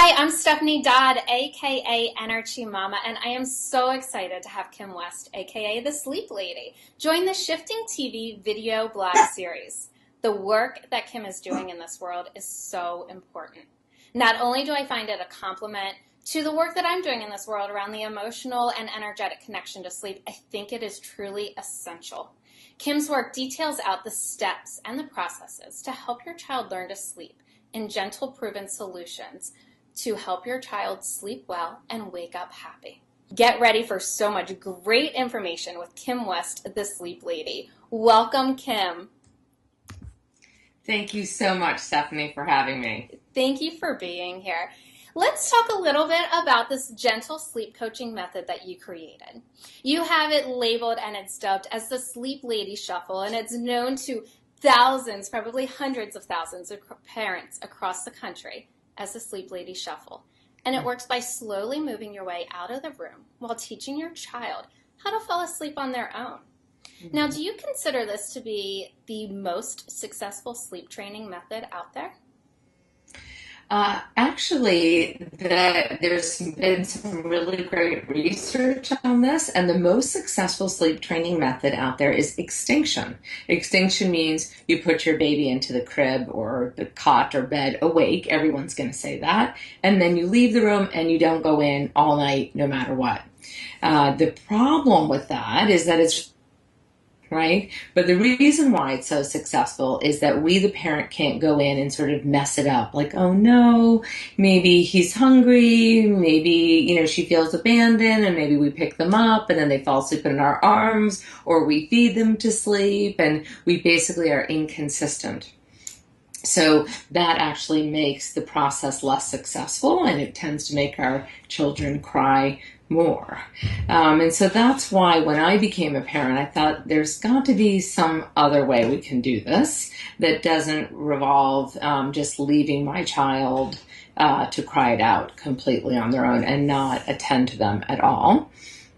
Hi, I'm Stephanie Dodd, aka ener-chimama, and I am so excited to have Kim West, aka the Sleep Lady, join the Shifting TV video blog series. The work that Kim is doing in this world is so important. Not only do I find it a compliment to the work that I'm doing in this world around the emotional and energetic connection to sleep, I think it is truly essential. Kim's work details out the steps and the processes to help your child learn to sleep in gentle, proven solutions to help your child sleep well and wake up happy. Get ready for so much great information with Kim West, the Sleep Lady. Welcome, Kim. Thank you so much, Stephanie, for having me. Thank you for being here. Let's talk a little bit about this gentle sleep coaching method that you created. You have it labeled and it's dubbed as the Sleep Lady Shuffle, and it's known to thousands, probably hundreds of thousands of parents across the country as the Sleep Lady Shuffle. And it works by slowly moving your way out of the room while teaching your child how to fall asleep on their own. Now, do you consider this to be the most successful sleep training method out there? There's been some really great research on this, and the most successful sleep training method out there is extinction. Extinction means you put your baby into the crib or the cot or bed awake. Everyone's going to say that. And then you leave the room and you don't go in all night, no matter what. The problem with that is that it's right? But the reason why it's so successful is that we, the parent, can't go in and sort of mess it up. Like, oh no, maybe he's hungry, maybe, she feels abandoned, and maybe we pick them up and then they fall asleep in our arms, or we feed them to sleep, and we basically are inconsistent. So that actually makes the process less successful, and it tends to make our children cry more. And so that's why when I became a parent, I thought there's got to be some other way we can do this that doesn't revolve just leaving my child to cry it out completely on their own and not attend to them at all.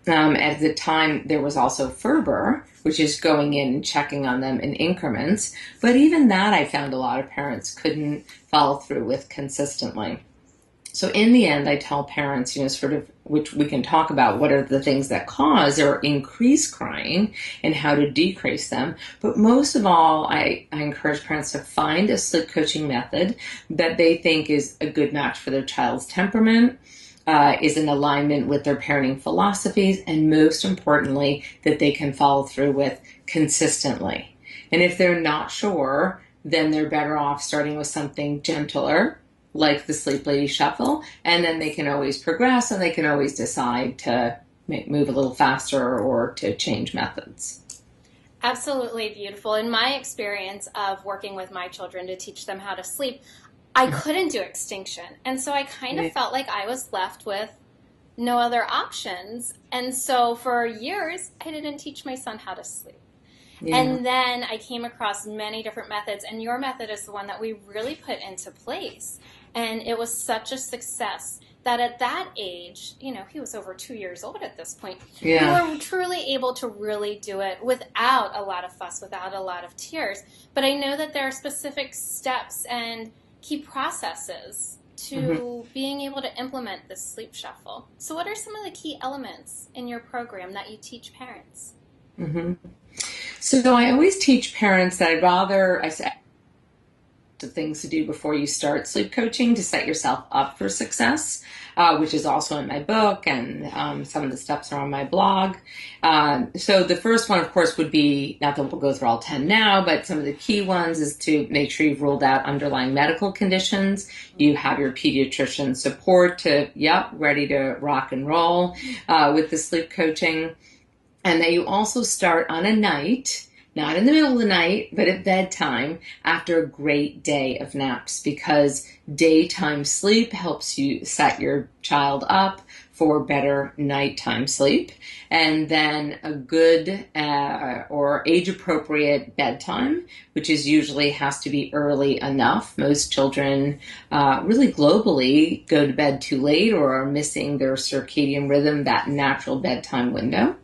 At the time, there was also Ferber, which is going in and checking on them in increments. But even that, I found a lot of parents couldn't follow through with consistently. So in the end, I tell parents, which we can talk about what are the things that cause or increase crying and how to decrease them. But most of all, I encourage parents to find a sleep coaching method that they think is a good match for their child's temperament, is in alignment with their parenting philosophies, and most importantly, that they can follow through with consistently. And if they're not sure, then they're better off starting with something gentler, like the Sleep Lady Shuffle, and then they can always progress and they can always decide to move a little faster or to change methods. Absolutely beautiful. In my experience of working with my children to teach them how to sleep, I couldn't do extinction. And so I kind of felt like I was left with no other options. And so for years, I didn't teach my son how to sleep. Yeah. And then I came across many different methods, and your method is the one that we really put into place. And it was such a success that at that age, he was over 2 years old at this point. Yeah. We were truly able to really do it without a lot of fuss, without a lot of tears. But I know that there are specific steps and key processes to being able to implement this sleep shuffle. So what are some of the key elements in your program that you teach parents? So I always teach parents that I say the things to do before you start sleep coaching to set yourself up for success, which is also in my book, and some of the steps are on my blog. So the first one, of course, would be, not that we'll go through all 10 now, but some of the key ones is to make sure you've ruled out underlying medical conditions. You have your pediatrician support ready to rock and roll with the sleep coaching. And that you also start on a night, not in the middle of the night, but at bedtime after a great day of naps, because daytime sleep helps you set your child up for better nighttime sleep. And then a good or age-appropriate bedtime, which is usually has to be early enough. Most children really globally go to bed too late or are missing their circadian rhythm, that natural bedtime window.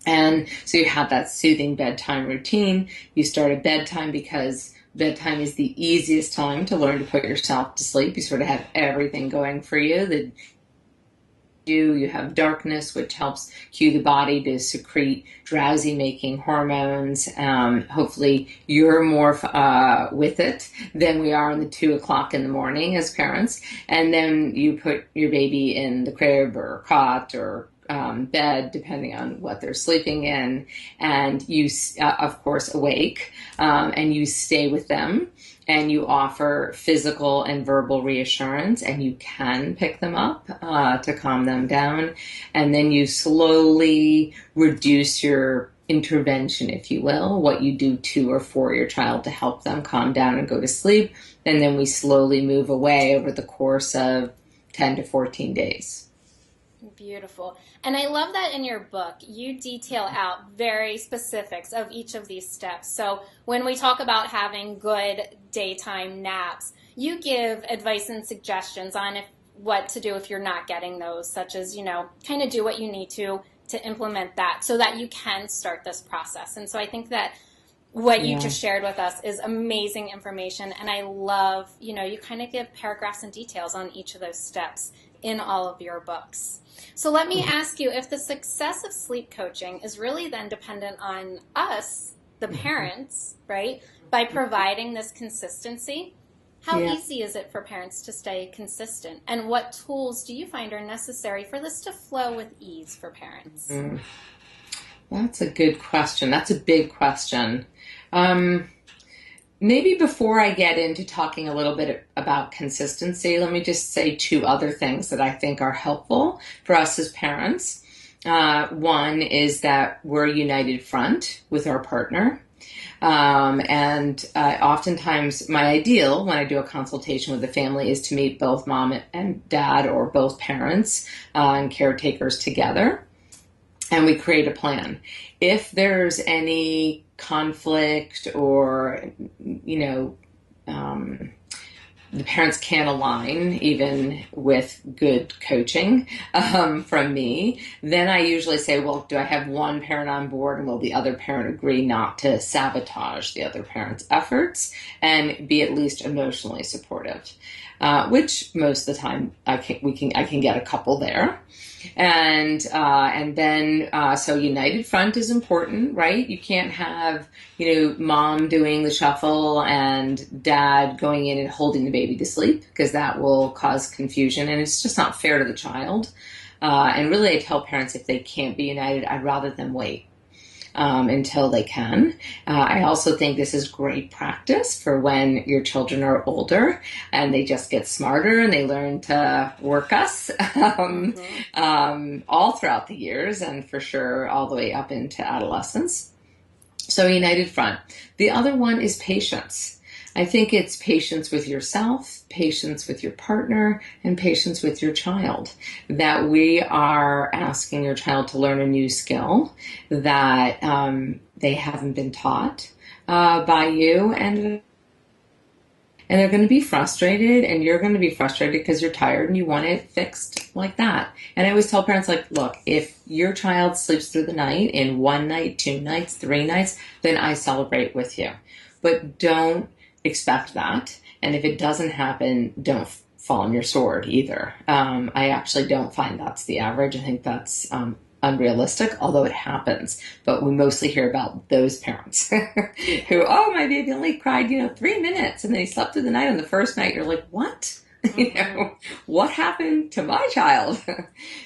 And so you have that soothing bedtime routine. You start at bedtime because bedtime is the easiest time to learn to put yourself to sleep. You sort of have everything going for you. You have darkness, which helps cue the body to secrete drowsy making hormones. Hopefully you're more with it than we are in the 2 o'clock in the morning as parents. And then you put your baby in the crib or cot or bed, depending on what they're sleeping in, and you, of course, awake, and you stay with them, and you offer physical and verbal reassurance, and you can pick them up to calm them down, and then you slowly reduce your intervention, if you will, what you do to or for your child to help them calm down and go to sleep, and then we slowly move away over the course of 10 to 14 days. Beautiful. And I love that in your book, you detail out very specifics of each of these steps. So when we talk about having good daytime naps, you give advice and suggestions on what to do if you're not getting those, such as, kind of do what you need to implement that so that you can start this process. And so I think that what you just shared with us is amazing information. And I love, you kind of give paragraphs and details on each of those steps in all of your books. So let me ask you, if the success of sleep coaching is really then dependent on us, the parents, right, by providing this consistency, how easy is it for parents to stay consistent? And what tools do you find are necessary for this to flow with ease for parents? That's a good question. That's a big question. Maybe before I get into talking a little bit about consistency, let me just say 2 other things that I think are helpful for us as parents. One is that we're a united front with our partner. And oftentimes my ideal when I do a consultation with a family is to meet both mom and dad or both parents and caretakers together. And we create a plan. If there's any conflict or, the parents can't align even with good coaching from me, then I usually say, well, do I have one parent on board, and will the other parent agree not to sabotage the other parent's efforts and be at least emotionally supportive? Which most of the time I can get a couple there. And then so united front is important, right? You can't have, mom doing the shuffle and dad going in and holding the baby to sleep, because that will cause confusion and it's just not fair to the child. And really I tell parents, if they can't be united, I'd rather them wait until they can. I also think this is great practice for when your children are older and they just get smarter and they learn to work us all throughout the years, and for sure all the way up into adolescence. So united front. The other one is patience. I think it's patience with yourself, patience with your partner, and patience with your child. That we are asking your child to learn a new skill that they haven't been taught by you, and they're going to be frustrated, and you're going to be frustrated because you're tired and you want it fixed like that. And I always tell parents, look, if your child sleeps through the night in 1 night, 2 nights, 3 nights, then I celebrate with you. But don't expect that. And if it doesn't happen, don't fall on your sword either. I actually don't find that's the average. I think that's unrealistic, although it happens. But we mostly hear about those parents who, my baby only cried, 3 minutes, and then he slept through the night on the first night. You're like, what? What happened to my child?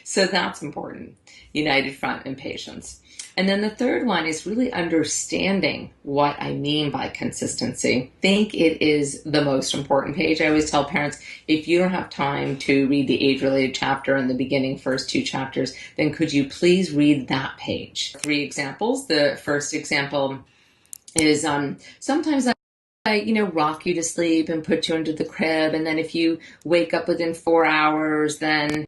So that's important. United front and patience. And then the third one is really understanding what I mean by consistency. I think it is the most important page. I always tell parents, if you don't have time to read the age-related chapter in the beginning first 2 chapters, then could you please read that page? 3 examples. The first example is sometimes I rock you to sleep and put you into the crib. And then if you wake up within 4 hours, then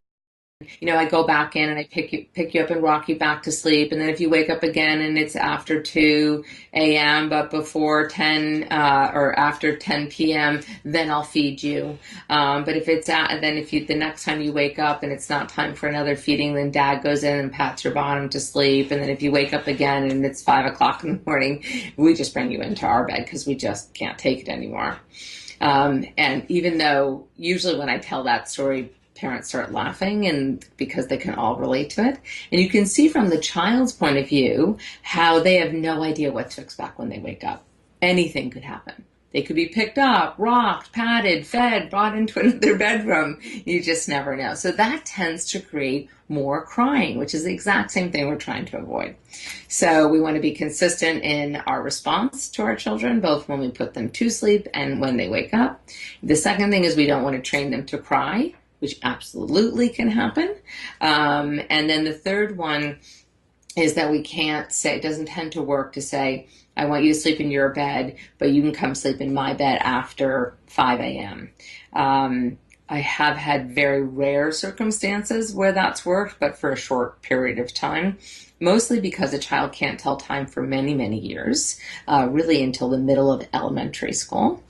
I go back in and I pick you up and rock you back to sleep. And then if you wake up again and it's after 2 a.m., but before 10 or after 10 p.m., then I'll feed you. But if it's then if you the next time you wake up and it's not time for another feeding, then Dad goes in and pats your bottom to sleep. And then if you wake up again and it's 5 o'clock in the morning, we just bring you into our bed because we just can't take it anymore. And even though usually when I tell that story, parents start laughing and because they can all relate to it. And you can see from the child's point of view how they have no idea what to expect when they wake up. Anything could happen. They could be picked up, rocked, patted, fed, brought into another bedroom. You just never know. So that tends to create more crying, which is the exact same thing we're trying to avoid. So we want to be consistent in our response to our children, both when we put them to sleep and when they wake up. The second thing is we don't want to train them to cry, which absolutely can happen. And then the third one is that we can't say, it doesn't tend to work to say, I want you to sleep in your bed, but you can come sleep in my bed after 5 a.m. I have had very rare circumstances where that's worked, but for a short period of time, mostly because a child can't tell time for many, many years, really until the middle of elementary school.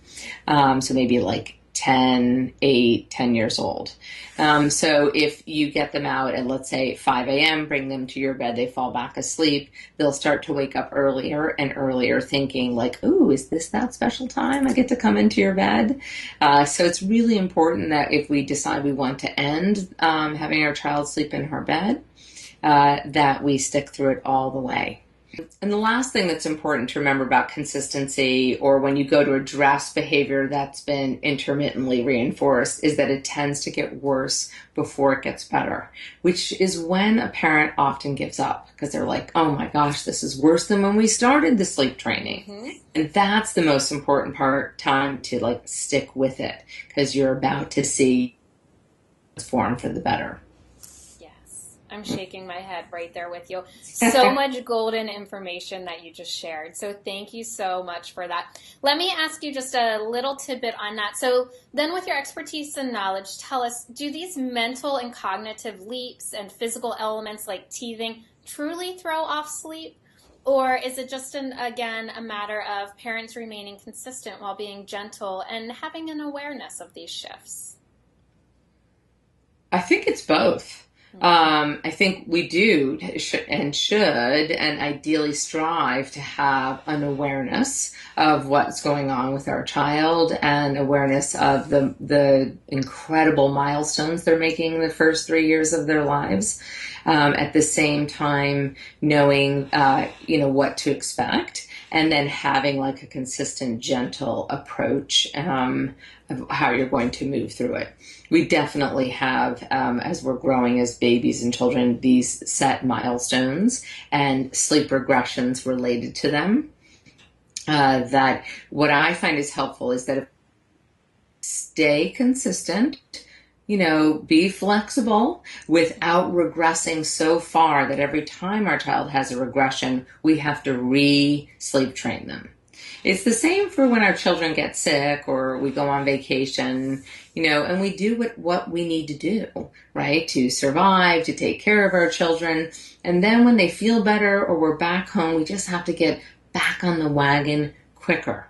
So maybe like 10 years old. So if you get them out at, let's say, 5 a.m., bring them to your bed, they fall back asleep, they'll start to wake up earlier and earlier thinking like, ooh, is this that special time I get to come into your bed? So it's really important that if we decide we want to end having our child sleep in her bed, that we stick through it all the way. And the last thing that's important to remember about consistency, or when you go to address behavior that's been intermittently reinforced, is that it tends to get worse before it gets better, which is when a parent often gives up because they're like, oh my gosh, this is worse than when we started the sleep training. Mm-hmm. And that's the most important time to like stick with it because you're about to see it's form for the better. I'm shaking my head right there with you. So much golden information that you just shared. So thank you so much for that. Let me ask you just a little tidbit on that. So then with your expertise and knowledge, tell us, do these mental and cognitive leaps and physical elements like teething truly throw off sleep? Or is it just, again, a matter of parents remaining consistent while being gentle and having an awareness of these shifts? I think it's both. I think we do and should and ideally strive to have an awareness of what's going on with our child and awareness of the incredible milestones they're making in the first 3 years of their lives. At the same time, knowing, what to expect and then having like a consistent, gentle approach of how you're going to move through it. We definitely have, as we're growing as babies and children, these set milestones and sleep regressions related to them. That what I find is helpful is that if stay consistent, be flexible without regressing so far that every time our child has a regression, we have to re-sleep train them. It's the same for when our children get sick or we go on vacation, and we do what we need to do, right? To survive, to take care of our children. And then when they feel better or we're back home, we just have to get back on the wagon quicker.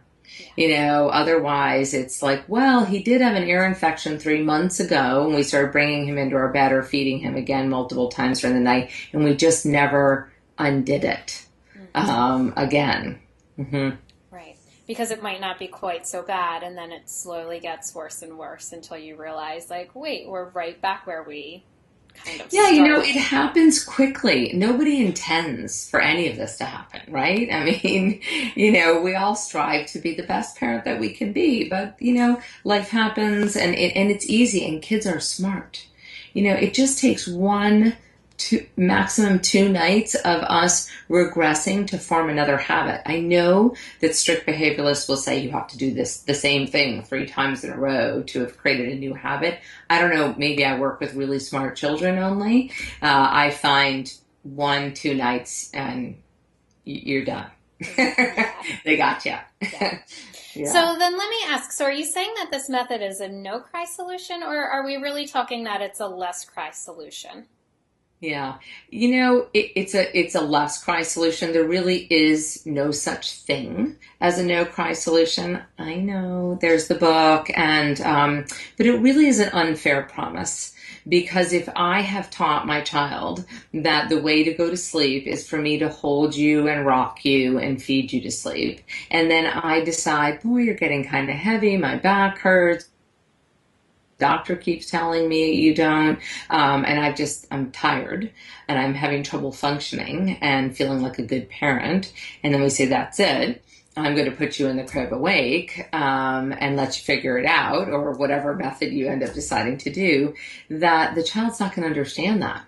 Otherwise it's like, well, he did have an ear infection 3 months ago and we started bringing him into our bed or feeding him again multiple times during the night and we just never undid it again. Mm-hmm. Right. Because it might not be quite so bad and then it slowly gets worse and worse until you realize like, wait, we're right back where we kind of started. It happens quickly. Nobody intends for any of this to happen, right? I mean, we all strive to be the best parent that we can be, but, life happens and it's easy and kids are smart. It just takes maximum 2 nights of us regressing to form another habit. I know that strict behavioralists will say you have to do the same thing 3 times in a row to have created a new habit. I don't know, maybe I work with really smart children only. I find 1-2 nights and you're done. They got you. Yeah. Yeah. So then let me ask, so are you saying that this method is a no cry solution, or are we really talking that it's a less cry solution? Yeah, it's a less cry solution. There really is no such thing as a no cry solution. I know there's the book, and but it really is an unfair promise because if I have taught my child that the way to go to sleep is for me to hold you and rock you and feed you to sleep, and then I decide, boy, you're getting kind of heavy, my back hurts. Doctor keeps telling me you don't, and I'm tired and I'm having trouble functioning and feeling like a good parent. And then we say, that's it. I'm going to put you in the crib awake, and let you figure it out, or whatever method you end up deciding to do, that the child's not going to understand that.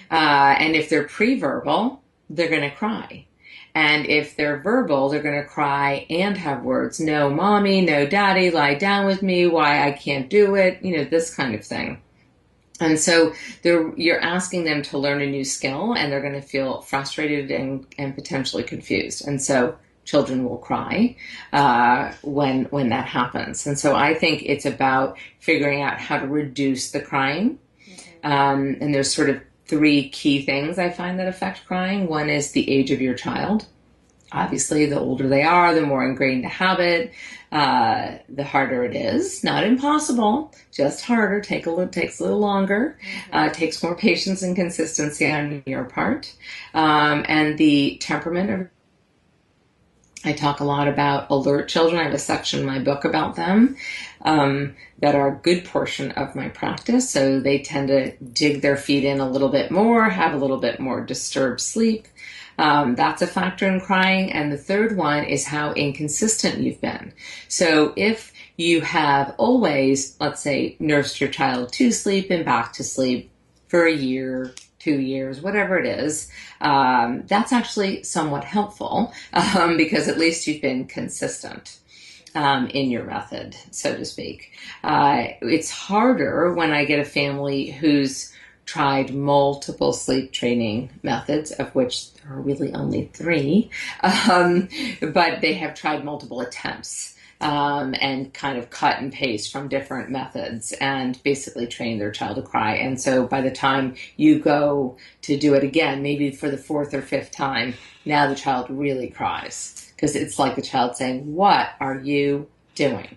And if they're pre-verbal, they're going to cry. And if they're verbal, they're going to cry and have words. No, mommy, no, daddy, lie down with me, why I can't do it, this kind of thing. And so you're asking them to learn a new skill, and they're going to feel frustrated and potentially confused. And so children will cry when that happens. And so I think it's about figuring out how to reduce the crying. And there's sort of three key things I find that affect crying. One is the age of your child. Obviously, the older they are, the more ingrained the habit, the harder it is. Not impossible, just harder. Takes a little longer. Takes more patience and consistency on your part. And the temperament of I talk a lot about alert children. I have a section in my book about them that are a good portion of my practice. So they tend to dig their feet in a little bit more, have a little bit more disturbed sleep. That's a factor in crying. And the third one is how inconsistent you've been. So if you have always, let's say, nursed your child to sleep and back to sleep for a year, 2 years, whatever it is, that's actually somewhat helpful because at least you've been consistent in your method, so to speak. It's harder when I get a family who's tried multiple sleep training methods, of which there are really only 3, but they have tried multiple attempts. And kind of cut and paste from different methods and basically train their child to cry. And so by the time you go to do it again, maybe for the 4th or 5th time, now the child really cries because it's like the child saying, what are you doing?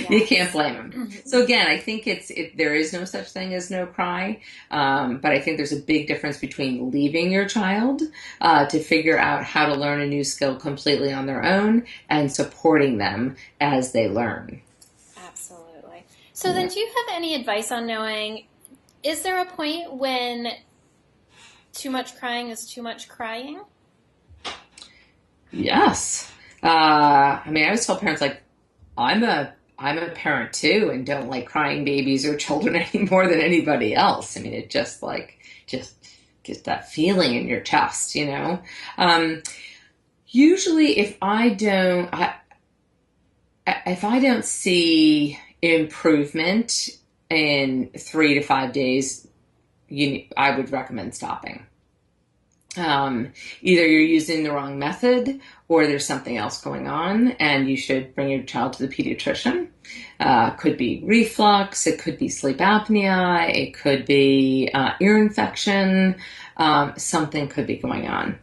You can't blame them. So again, I think there is no such thing as no cry, but I think there's a big difference between leaving your child to figure out how to learn a new skill completely on their own and supporting them as they learn. Absolutely. So then do you have any advice on knowing, is there a point when too much crying is too much crying? Yes. I always tell parents, like, I'm a parent too, and don't like crying babies or children any more than anybody else. It just gets that feeling in your chest, Usually, if I don't see improvement in 3 to 5 days, I would recommend stopping. Either you're using the wrong method or there's something else going on, and you should bring your child to the pediatrician. Could be reflux, it could be sleep apnea, it could be ear infection, something could be going on.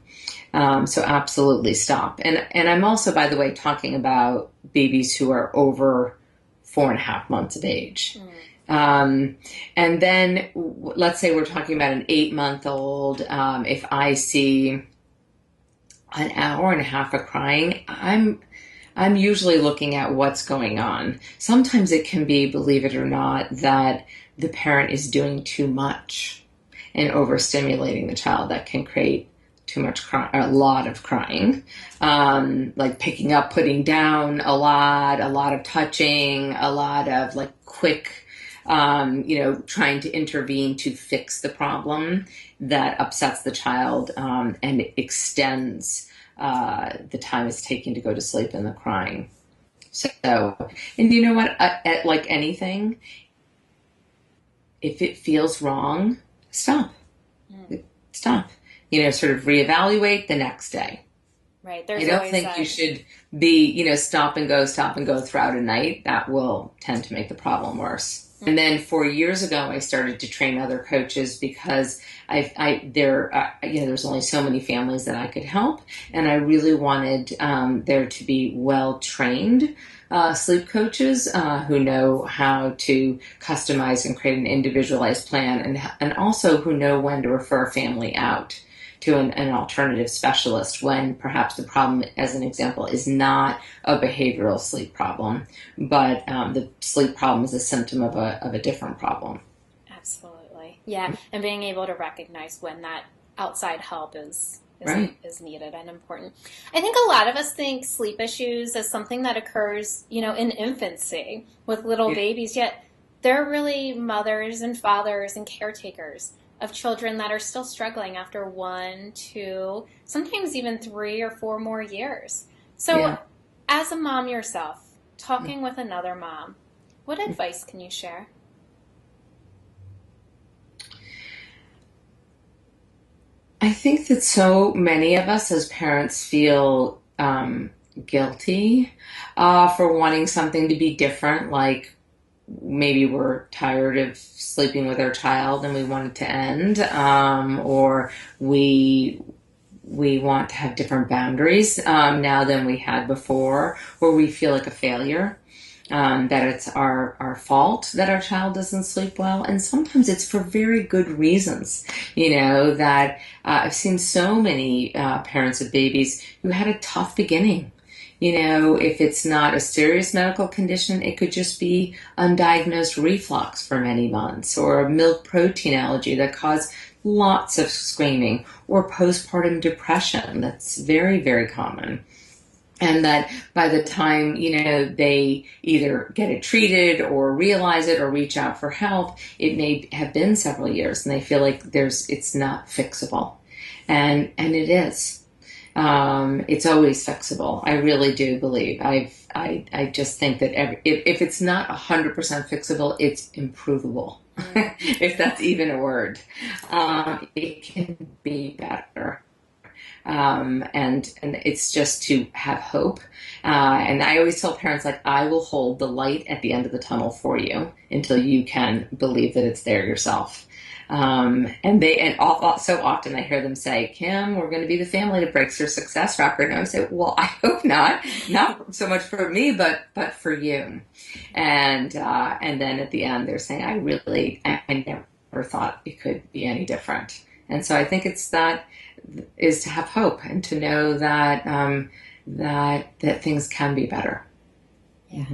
So absolutely stop. And I'm also, by the way, talking about babies who are over 4.5 months of age. And then let's say we're talking about an 8-month-old. If I see an hour and a half of crying, I'm usually looking at what's going on. Sometimes it can be, believe it or not, that the parent is doing too much and overstimulating the child. That can create too much a lot of crying, like picking up, putting down a lot of touching, a lot of like quick, trying to intervene to fix the problem that upsets the child, and it extends the time it's taking to go to sleep and the crying. So, and you know what, like anything, if it feels wrong, stop. Stop. Sort of reevaluate the next day. Right. I There's don't always think you that. should be, stop and go throughout a night. That will tend to make the problem worse. And then 4 years ago, I started to train other coaches because there's only so many families that I could help, and I really wanted there to be well trained sleep coaches who know how to customize and create an individualized plan, and also who know when to refer a family out to an alternative specialist when perhaps the problem, as an example, is not a behavioral sleep problem, but the sleep problem is a symptom of a different problem. Absolutely. Yeah. And being able to recognize when that outside help Right. is needed and important. I think a lot of us think sleep issues as something that occurs, in infancy with little Yeah. babies, yet they're really mothers and fathers and caretakers of children that are still struggling after 1, 2, sometimes even 3 or 4 more years. So, Yeah. as a mom yourself, talking with another mom, what advice can you share? I think that so many of us as parents feel guilty for wanting something to be different, like maybe we're tired of sleeping with our child and we want it to end, or we we want to have different boundaries now than we had before, or we feel like a failure. That it's our fault that our child doesn't sleep well. And sometimes it's for very good reasons. That I've seen so many parents of babies who had a tough beginning. If it's not a serious medical condition, it could just be undiagnosed reflux for many months, or a milk protein allergy that caused lots of screaming, or postpartum depression. That's very, very common. And that by the time, they either get it treated or realize it or reach out for help, it may have been several years and they feel like it's not fixable. And it is. It's always fixable. I really do believe. I just think that if it's not 100% fixable, it's improvable. If that's even a word. It can be better. And it's just to have hope. And I always tell parents, like, I will hold the light at the end of the tunnel for you until you can believe that it's there yourself. So often I hear them say, Kim, we're going to be the family that breaks your success record. And I say, well, I hope not so much for me, but for you. And then at the end, they're saying, I never thought it could be any different. And so I think it's that is to have hope and to know that things can be better. Yeah.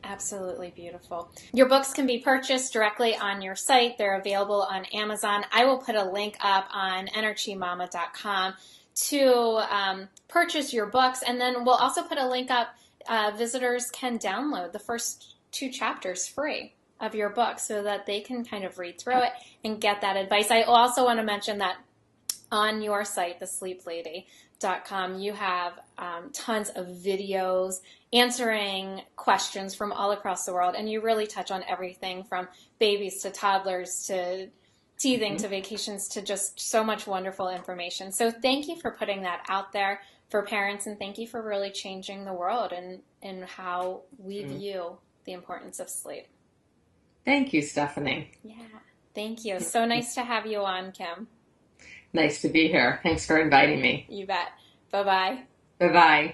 Absolutely beautiful. Your books can be purchased directly on your site. They're available on Amazon. I will put a link up on ener-chimama.com to purchase your books. And then we'll also put a link up. Visitors can download the first 2 chapters free of your book so that they can kind of read through it and get that advice. I also want to mention that on your site, thesleeplady.com, you have tons of videos answering questions from all across the world, and you really touch on everything from babies to toddlers to teething to vacations to just so much wonderful information. So thank you for putting that out there for parents, and thank you for really changing the world and how we view the importance of sleep. Thank you, Stephanie. Yeah, thank you. So nice to have you on, Kim. Nice to be here. Thanks for inviting me. You bet. Bye-bye. Bye-bye.